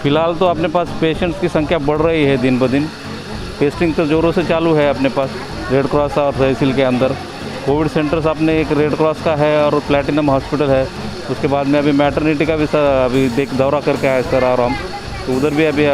फ़िलहाल तो अपने पास पेशेंट्स की संख्या बढ़ रही है दिन ब दिन। टेस्टिंग तो ज़ोरों से चालू है अपने पास रेड क्रॉस और तहसील के अंदर। कोविड सेंटर्स अपने एक रेड क्रॉस का है और प्लैटिनम हॉस्पिटल है। उसके बाद में अभी मैटरनिटी का भी अभी दौरा करके आए सर, और हम तो उधर भी अभी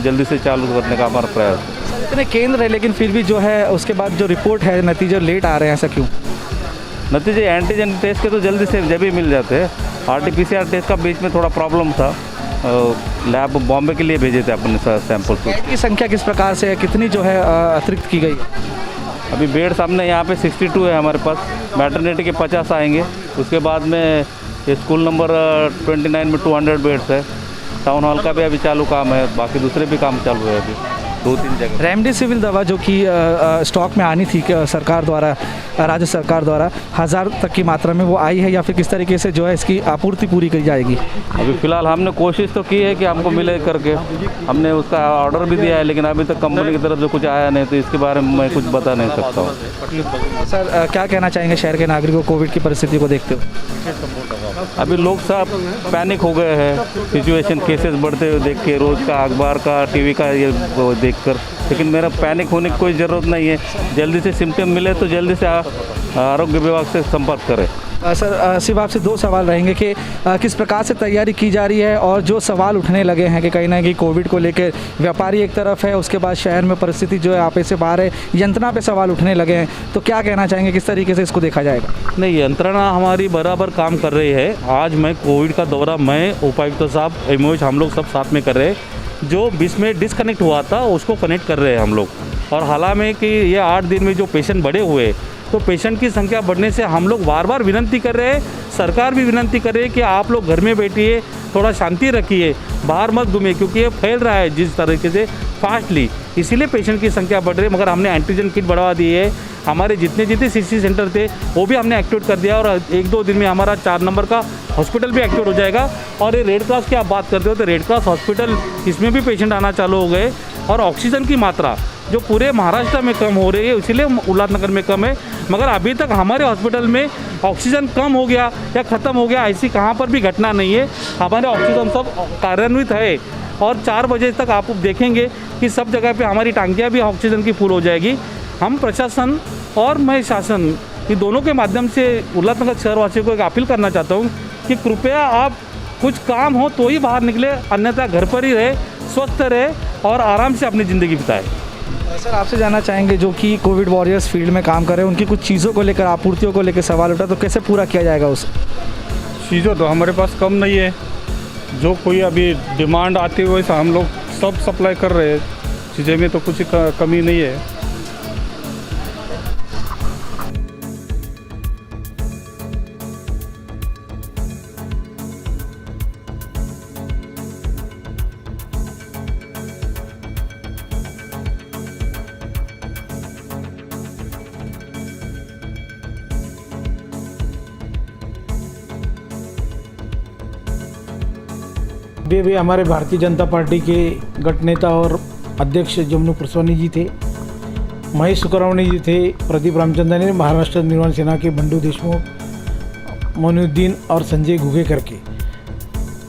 जल्दी से चालू करने का हमारा प्रयास है। सर इतने केंद्र है लेकिन फिर भी जो है उसके बाद जो रिपोर्ट है नतीजे लेट आ रहे हैं, ऐसा क्यों? नतीजे एंटीजन टेस्ट के तो जल्दी से जब ही मिल जाते हैं। RT-PCR टेस्ट का बीच में थोड़ा प्रॉब्लम था, लैब बॉम्बे के लिए भेजे थे अपने सैंपल्स को। बेड की संख्या किस प्रकार से है, कितनी जो है अतिरिक्त की गई? अभी बेड सामने यहाँ पे 62 है हमारे पास। मैटरनिटी के 50 आएंगे। उसके बाद में ये स्कूल नंबर 29 में 200 बेड्स है। टाउन हॉल का भी अभी चालू काम है, बाकी दूसरे भी काम चालू है अभी 2-3 जगह। रेमडेसिविर दवा जो कि स्टॉक में आनी थी सरकार द्वारा, राज्य सरकार द्वारा 1000 तक की मात्रा में, वो आई है या फिर किस तरीके से जो है इसकी आपूर्ति पूरी की जाएगी? अभी फ़िलहाल हमने कोशिश तो की है कि हमको मिले करके, हमने उसका ऑर्डर भी दिया है, लेकिन अभी तक कंपनी की तरफ से कुछ आया नहीं, तो इसके बारे में मैं कुछ बता नहीं सकता हूँ। सर क्या कहना चाहेंगे शहर के नागरिकों को कोविड की परिस्थिति को देखते हुए? अभी लोग सब पैनिक हो गए हैं, सिचुएशन केसेस बढ़ते हुए देख के, रोज़ का अखबार का, टीवी का ये देखकर। लेकिन मेरा पैनिक होने की कोई ज़रूरत नहीं है। जल्दी से सिम्टम मिले तो जल्दी से आरोग्य विभाग से संपर्क करें। सर सिर्फ आपसे 2 सवाल रहेंगे कि किस प्रकार से तैयारी की जा रही है, और जो सवाल उठने लगे हैं कि कहीं ना कहीं कोविड को लेकर व्यापारी एक तरफ है, उसके बाद शहर में परिस्थिति जो है आपे से बाहर है, यंत्रणा पे सवाल उठने लगे हैं, तो क्या कहना चाहेंगे, किस तरीके से इसको देखा जाएगा? नहीं, यंत्रणा हमारी बराबर काम कर रही है। आज मैं कोविड का दौरा, मैं उपायुक्त साहब, एमओएच, हम लोग सब साथ में कर रहे हैं। जो बीच में डिस्कनेक्ट हुआ था उसको कनेक्ट कर रहे हैं हम लोग। और हालांकि कि ये 8 दिन में जो पेशेंट बढ़े हुए, तो पेशेंट की संख्या बढ़ने से हम लोग बार बार विनती कर रहे हैं, सरकार भी विनती कर रही है कि आप लोग घर में बैठिए, थोड़ा शांति रखिए, बाहर मत घूमिए, क्योंकि ये फैल रहा है जिस तरीके से फास्टली, इसीलिए पेशेंट की संख्या बढ़ रही है। मगर हमने एंटीजन किट बढ़वा दी है। हमारे जितने CC सेंटर थे वो भी हमने एक्टिवेट कर दिया, और 1-2 दिन में हमारा 4 नंबर का हॉस्पिटल भी एक्टिवेट हो जाएगा। और ये रेड क्रॉस की आप बात करते हो तो रेड क्रॉस हॉस्पिटल, इसमें भी पेशेंट आना चालू हो गए। और ऑक्सीजन की मात्रा जो पूरे महाराष्ट्र में कम हो रही है, इसीलिए उल्लासनगर में कम है। मगर अभी तक हमारे हॉस्पिटल में ऑक्सीजन कम हो गया या ख़त्म हो गया, ऐसी कहाँ पर भी घटना नहीं है। हमारे ऑक्सीजन सब कार्यान्वित है, और 4 बजे तक आप देखेंगे कि सब जगह पे हमारी टांकियाँ भी ऑक्सीजन की फुल हो जाएगी। हम प्रशासन और मैं शासन, ये दोनों के माध्यम से उल्लासनगर शहरवासियों को एक अपील करना चाहता हूँ कि कृपया आप कुछ काम हो तो ही बाहर निकले, अन्यथा घर पर ही रहे, स्वस्थ रहे और आराम से अपनी ज़िंदगी बिताए। सर आपसे जानना चाहेंगे, जो कि कोविड वॉरियर्स फील्ड में काम कर रहे हैं, उनकी कुछ चीज़ों को लेकर, आपूर्तियों को लेकर सवाल उठा, तो कैसे पूरा किया जाएगा उसे? चीज़ों तो हमारे पास कम नहीं है। जो कोई अभी डिमांड आती है वैसा हम लोग सब सप्लाई कर रहे हैं। चीज़ें में तो कुछ कमी नहीं है। भी हमारे भारतीय जनता पार्टी के गट नेता और अध्यक्ष जमनू पुरस्वानी जी थे, महेश सुकरावनी जी थे, प्रदीप रामचंद्रन, महाराष्ट्र निर्माण सेना के बंडू देशमुख, मोनुद्दीन और संजय घुगे करके।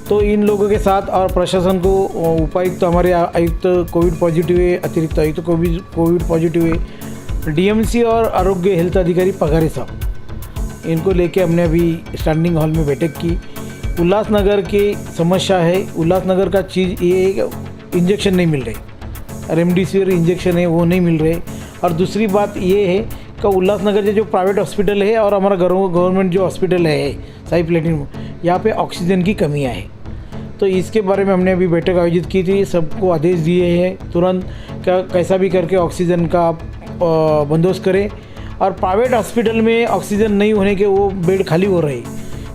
तो इन लोगों के साथ और प्रशासन को, उपायुक्त हमारे आयुक्त कोविड पॉजिटिव है, अतिरिक्त आयुक्त कोविड पॉजिटिव है, DMC और आरोग्य हेल्थ अधिकारी पगारे साहब, इनको लेके हमने अभी स्टैंडिंग हॉल में बैठक की। उल्लासनगर की समस्या है, उल्लासनगर का चीज़ ये है, इंजेक्शन नहीं मिल रहे, रेमडेसिविर इंजेक्शन है वो नहीं मिल रहे। और दूसरी बात ये है कि उल्लासनगर जो प्राइवेट हॉस्पिटल है और हमारा गवर्नमेंट जो हॉस्पिटल है साई प्लेटिनम, यहाँ पे ऑक्सीजन की कमियाँ है। तो इसके बारे में हमने अभी बैठक आयोजित की थी, सबको आदेश दिए हैं तुरंत कैसा भी करके ऑक्सीजन का आप बंदोबस्त करें। और प्राइवेट हॉस्पिटल में ऑक्सीजन नहीं होने के वो बेड खाली हो रहे,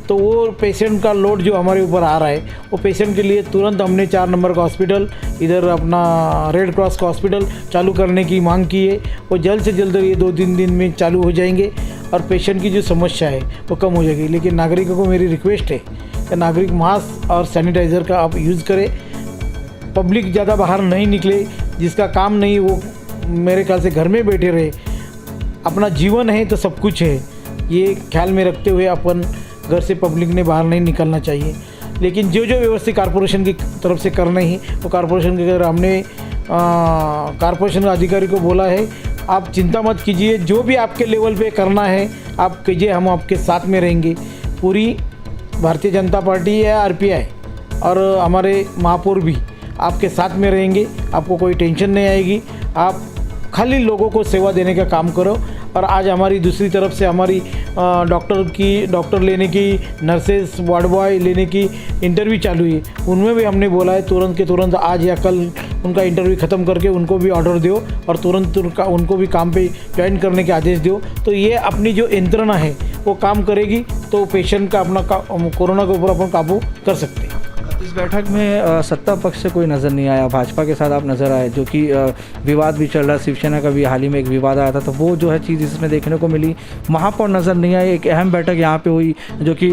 तो वो पेशेंट का लोड जो हमारे ऊपर आ रहा है, वो पेशेंट के लिए तुरंत हमने 4 नंबर का हॉस्पिटल, इधर अपना रेड क्रॉस का हॉस्पिटल चालू करने की मांग की है। वो जल्द से जल्द ये 2-3 दिन में चालू हो जाएंगे और पेशेंट की जो समस्या है वो कम हो जाएगी। लेकिन नागरिकों को मेरी रिक्वेस्ट है कि नागरिक मास्क और सैनिटाइज़र का आप यूज़ करें, पब्लिक ज़्यादा बाहर नहीं निकले, जिसका काम नहीं वो मेरे ख्याल से घर में बैठे रहे। अपना जीवन है तो सब कुछ है, ये ख्याल में रखते हुए अपन घर से पब्लिक ने बाहर नहीं निकलना चाहिए। लेकिन जो जो व्यवस्थित कॉरपोरेशन की तरफ से करना ही वो कॉरपोरेशन के अगर हमने कॉरपोरेशन अधिकारी को बोला है आप चिंता मत कीजिए, जो भी आपके लेवल पे करना है आप कीजिए, हम आपके साथ में रहेंगे। पूरी भारतीय जनता पार्टी है, आरपीआई और हमारे महापौर भी आपके साथ में रहेंगे, आपको कोई टेंशन नहीं आएगी। आप खाली लोगों को सेवा देने का काम करो। और आज हमारी दूसरी तरफ से हमारी डॉक्टर लेने की, नर्सेस, वार्ड बॉय लेने की इंटरव्यू चालू है, उनमें भी हमने बोला है तुरंत के तुरंत आज या कल उनका इंटरव्यू ख़त्म करके उनको भी ऑर्डर दो और तुरंत उनको भी काम पे ज्वाइन करने के आदेश दो। तो ये अपनी जो यंत्रणा है वो काम करेगी तो पेशेंट का अपना कोरोना के ऊपर अपन काबू कर सकते हैं। इस बैठक में सत्ता पक्ष से कोई नज़र नहीं आया, भाजपा के साथ आप नज़र आए, जो कि विवाद भी चल रहा है। शिवसेना का भी हाल ही में एक विवाद आया था, तो वो जो है चीज़ इसमें देखने को मिली। महापौर नज़र नहीं आए। एक अहम बैठक यहाँ पे हुई जो कि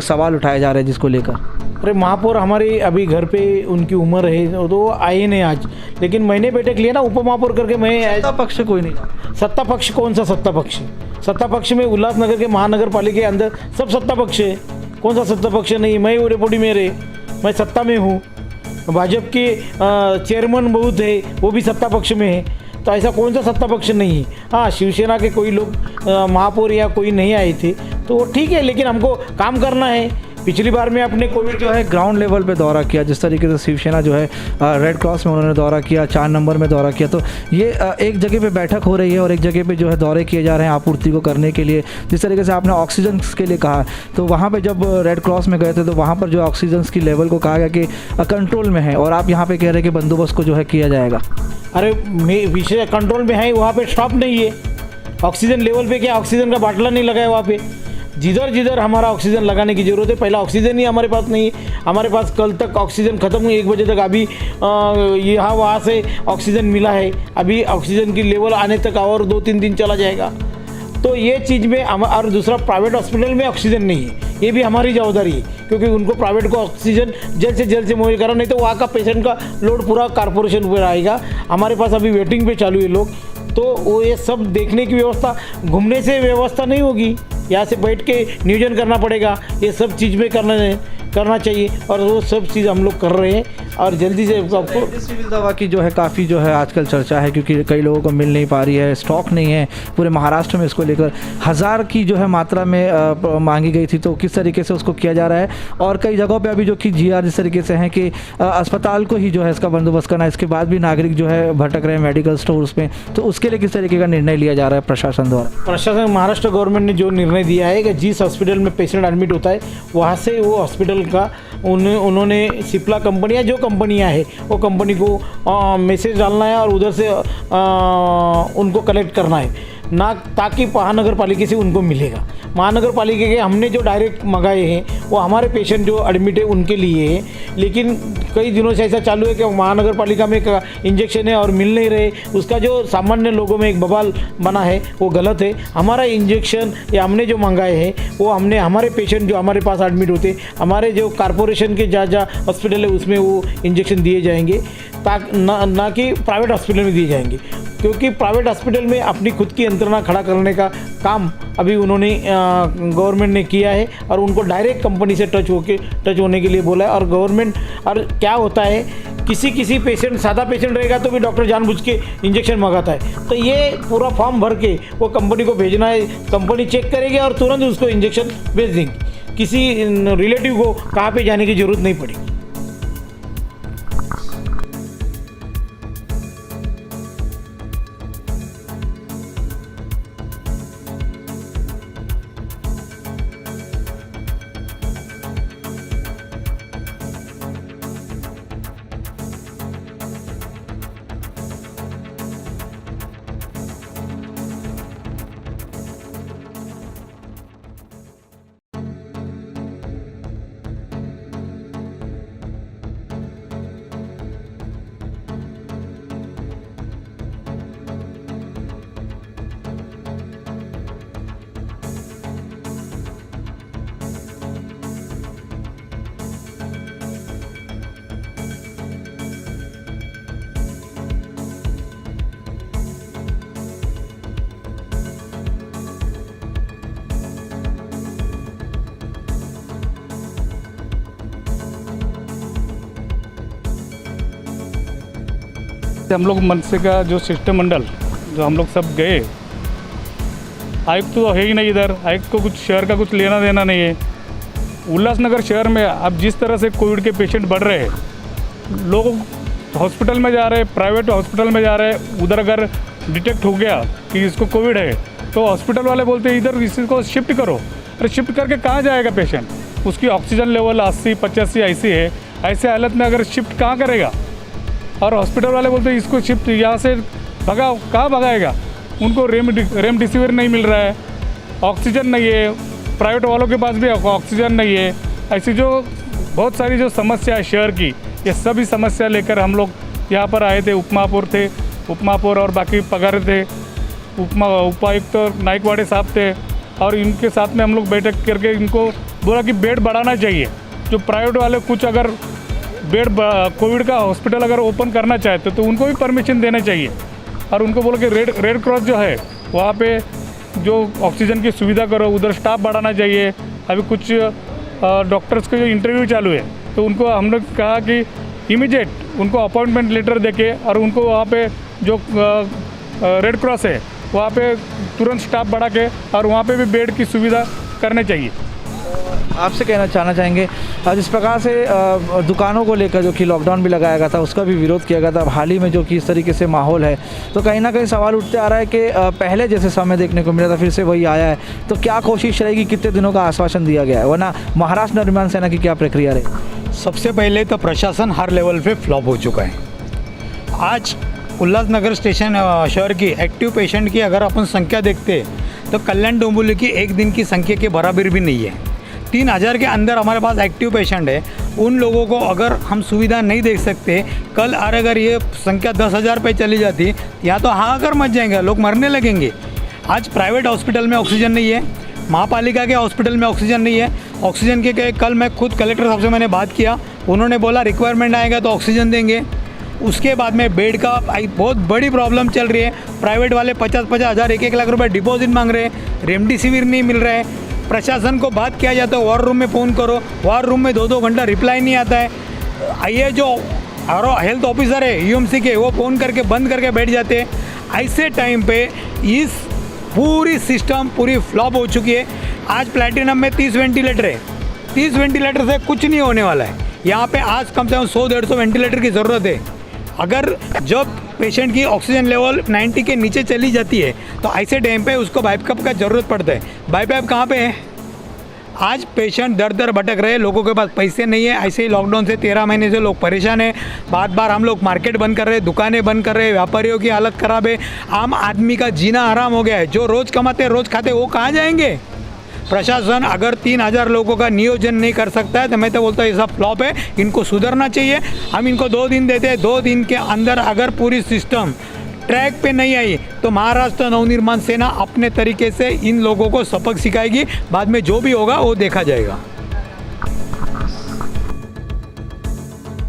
सवाल उठाए जा रहे हैं जिसको लेकर। अरे महापौर हमारे अभी घर पे उनकी उम्र है तो आए नहीं आज, लेकिन मैंने बैठक लिया ना उप महापौर करके। मैं सत्ता पक्ष से कोई नहीं। सत्ता पक्ष कौन सा सत्ता पक्ष? सत्ता पक्ष में उल्लासनगर के महानगर पालिका के अंदर सब सत्ता पक्ष है। कौन सा सत्ता पक्ष नहीं? मैं डेपुटी मेरे, मैं सत्ता में हूँ। भाजपा के चेयरमैन बहुत है, वो भी सत्ता पक्ष में है। तो ऐसा कौन सा सत्ता पक्ष नहीं है? हाँ, शिवसेना के कोई लोग महापौर या कोई नहीं आए थे तो ठीक है, लेकिन हमको काम करना है। पिछली बार में अपने कोविड जो है ग्राउंड लेवल पे दौरा किया, जिस तरीके से शिवसेना जो है रेड क्रॉस में उन्होंने दौरा किया, 4 नंबर में दौरा किया, तो ये एक जगह पे बैठक हो रही है और एक जगह पे जो है दौरे किए जा रहे हैं आपूर्ति को करने के लिए। जिस तरीके से आपने ऑक्सीजन के लिए कहा, तो वहाँ पे जब रेड क्रॉस में गए थे तो वहाँ पर जो ऑक्सीजन की लेवल को कहा गया कि कंट्रोल में है, और आप यहाँ पर कह रहे हैं कि बंदोबस्त को जो है किया जाएगा। अरे विषय कंट्रोल में है, वहाँ पे स्टॉप नहीं है। ऑक्सीजन लेवल पे क्या ऑक्सीजन का बाटला नहीं लगा है वहाँ पे? जिधर जिधर हमारा ऑक्सीजन लगाने की ज़रूरत है, पहला ऑक्सीजन ही हमारे पास नहीं है। हमारे पास कल तक ऑक्सीजन ख़त्म हुई 1 बजे तक, अभी यहाँ वहाँ से ऑक्सीजन मिला है। अभी ऑक्सीजन की लेवल आने तक और 2-3 दिन चला जाएगा। तो ये चीज़ में और दूसरा प्राइवेट हॉस्पिटल में ऑक्सीजन नहीं है, ये भी हमारी जवाबदारी है, क्योंकि उनको प्राइवेट को ऑक्सीजन जल्द से मुहैया करा, नहीं तो वहाँ का पेशेंट का लोड पूरा कॉरपोरेशन पर आएगा। हमारे पास अभी वेटिंग पे चालू है लोग, तो वो ये सब देखने की व्यवस्था, घूमने से व्यवस्था नहीं होगी, यहाँ से बैठ के नियोजन करना पड़ेगा। ये सब चीज़ में करना चाहिए और वो सब चीज़ हम लोग कर रहे हैं और जल्दी से आपको। सिविल दवा की जो है काफ़ी जो है आजकल चर्चा है, क्योंकि कई लोगों को मिल नहीं पा रही है, स्टॉक नहीं है पूरे महाराष्ट्र में। इसको लेकर 1000 की जो है मात्रा में मांगी गई थी, तो किस तरीके से उसको किया जा रहा है। और कई जगहों पे अभी जो कि GR जिस तरीके से हैं कि अस्पताल को ही जो है इसका बंदोबस्त करना है, इसके बाद भी नागरिक जो है भटक रहे हैं मेडिकल स्टोर्स में, तो उसके लिए किस तरीके का निर्णय लिया जा रहा है प्रशासन द्वारा? प्रशासन, महाराष्ट्र गवर्नमेंट ने जो निर्णय दिया है कि जिस हॉस्पिटल में पेशेंट एडमिट होता है वहाँ से वो हॉस्पिटल का उन्होंने सिप्ला कंपनी या जो कंपनियाँ है वो कंपनी को मैसेज डालना है और उधर से उनको कलेक्ट करना है ना, ताकि महानगर पालिका से उनको मिलेगा। महानगर पालिका के हमने जो डायरेक्ट मंगाए हैं वो हमारे पेशेंट जो एडमिट है उनके लिए है, लेकिन कई दिनों से ऐसा चालू है कि महानगर पालिका में एक इंजेक्शन है और मिल नहीं रहे। उसका जो सामान्य लोगों में एक बवाल बना है वो गलत है। हमारा इंजेक्शन या हमने जो मंगाए हैं वो हमने हमारे पेशेंट जो हमारे पास एडमिट होते, हमारे जो कॉरपोरेशन के जहाँ हॉस्पिटल है उसमें वो इंजेक्शन दिए जाएंगे, ताकि ना कि प्राइवेट हॉस्पिटल में दिए जाएंगे, क्योंकि प्राइवेट हॉस्पिटल में अपनी खुद की यंत्रणा खड़ा करने का काम अभी उन्होंने गवर्नमेंट ने किया है और उनको डायरेक्ट कंपनी से टच होने के लिए बोला है। और गवर्नमेंट, और क्या होता है किसी पेशेंट, सादा पेशेंट रहेगा तो भी डॉक्टर जानबूझ के इंजेक्शन मंगाता है, तो ये पूरा फॉर्म भर के वो कंपनी को भेजना है, कंपनी चेक करेगी और तुरंत उसको इंजेक्शन भेज देंगी। किसी रिलेटिव को कहाँ पे जाने की ज़रूरत नहीं पड़ेगी। जैसे हम लोग मनसे का जो शिष्टमंडल जो हम लोग सब गए, आयुक्त तो है ही नहीं इधर, आयुक्त को कुछ शहर का कुछ लेना देना नहीं है। उल्लासनगर शहर में अब जिस तरह से कोविड के पेशेंट बढ़ रहे हैं, लोग हॉस्पिटल में जा रहे हैं, प्राइवेट हॉस्पिटल में जा रहे हैं, उधर अगर डिटेक्ट हो गया कि इसको कोविड है तो हॉस्पिटल वाले बोलते हैं इधर इसको शिफ्ट करो। अरे शिफ्ट करके कहाँ जाएगा पेशेंट? उसकी ऑक्सीजन लेवल 80-85 ऐसी है, ऐसे हालत में अगर शिफ्ट कहाँ करेगा? और हॉस्पिटल वाले बोलते हैं इसको शिफ्ट यहाँ से भगाओ, कहाँ भगाएगा? उनको रेमडेसिविर नहीं मिल रहा है, ऑक्सीजन नहीं है, प्राइवेट वालों के पास भी ऑक्सीजन नहीं है। ऐसी जो बहुत सारी जो समस्या है शहर की, ये सभी समस्या लेकर हम लोग यहाँ पर आए थे। उपमापुर और बाकी पगार थे, उपायुक्त नाइकवाड़े साहब थे, और इनके साथ में हम लोग बैठक करके इनको बोला कि बेड बढ़ाना चाहिए। जो प्राइवेट वाले कुछ अगर बेड कोविड का हॉस्पिटल अगर ओपन करना चाहते तो उनको भी परमिशन देना चाहिए, और उनको बोला कि रेड क्रॉस जो है वहाँ पे जो ऑक्सीजन की सुविधा करो, उधर स्टाफ बढ़ाना चाहिए। अभी कुछ डॉक्टर्स के जो इंटरव्यू चालू है तो उनको हम लोग कहा कि इमीडिएट उनको अपॉइंटमेंट लेटर देके और उनको वहाँ पे जो रेड क्रॉस है वहाँ पे तुरंत स्टाफ बढ़ा के और वहाँ पे भी बेड की सुविधा करनी चाहिए। आपसे कहना चाहेंगे जिस प्रकार से दुकानों को लेकर जो कि लॉकडाउन भी लगाया गया था उसका भी विरोध किया गया था, अब हाल ही में जो कि इस तरीके से माहौल है तो कहीं ना कहीं सवाल उठते आ रहा है कि पहले जैसे समय देखने को मिला था फिर से वही आया है, तो क्या कोशिश रहेगी? कितने दिनों का आश्वासन दिया गया है? वरना महाराष्ट्र नवनिर्माण सेना की क्या प्रक्रिया रही? सबसे पहले तो प्रशासन हर लेवल पे फ्लॉप हो चुका है। आज उल्लासनगर स्टेशन शहर की एक्टिव पेशेंट की अगर अपन संख्या देखते तो कल्याण डोंबिवली की एक दिन की संख्या के बराबर भी नहीं है। 3000 के अंदर हमारे पास एक्टिव पेशेंट है। उन लोगों को अगर हम सुविधा नहीं दे सकते, कल अगर ये संख्या 10,000 पे चली जाती या तो हाहाकार मच जाएंगे, लोग मरने लगेंगे। आज प्राइवेट हॉस्पिटल में ऑक्सीजन नहीं है, महापालिका के हॉस्पिटल में ऑक्सीजन नहीं है। ऑक्सीजन के कल मैं खुद कलेक्टर साहब से मैंने बात किया, उन्होंने बोला रिक्वायरमेंट आएगा तो ऑक्सीजन देंगे। उसके बाद में बेड का बहुत बड़ी प्रॉब्लम चल रही है। प्राइवेट वाले 50-50 हज़ार 1-1 लाख रुपए डिपॉजिट मांग रहे हैं, रेमडेसिविर नहीं मिल रहा है। प्रशासन को बात किया जाता है वॉर रूम में फ़ोन करो, वॉर रूम में 2-2 घंटा रिप्लाई नहीं आता है। ये जो हेल्थ ऑफिसर है यूएमसी के, वो फ़ोन करके बंद करके बैठ जाते हैं। ऐसे टाइम पे इस पूरी सिस्टम पूरी फ्लॉप हो चुकी है। आज प्लैटिनम में 30 वेंटिलेटर है, 30 वेंटिलेटर से कुछ नहीं होने वाला है। यहाँ पे आज कम से कम 100-150 वेंटिलेटर की ज़रूरत है। अगर जब पेशेंट की ऑक्सीजन लेवल 90 के नीचे चली जाती है तो ऐसे टाइम पे उसको बाइपैप का ज़रूरत पड़ता है। बाइपैप कहाँ पे है? आज पेशेंट दर दर भटक रहे हैं, लोगों के पास पैसे नहीं है। ऐसे ही लॉकडाउन से 13 महीने से लोग परेशान हैं। बार हम लोग मार्केट बंद कर रहे हैं, दुकानें बंद कर रहे हैं, व्यापारियों की हालत ख़राब है। आम आदमी का जीना आराम हो गया है। जो रोज़ कमाते रोज़ खाते वो कहाँ जाएंगे? प्रशासन अगर 3000 लोगों का नियोजन नहीं कर सकता है तो मैं तो बोलता हूँ ये सब फ्लॉप है, इनको सुधरना चाहिए। हम इनको 2 दिन देते हैं, 2 दिन के अंदर अगर पूरी सिस्टम ट्रैक पे नहीं आई तो महाराष्ट्र नवनिर्माण सेना अपने तरीके से इन लोगों को सबक सिखाएगी। बाद में जो भी होगा वो देखा जाएगा।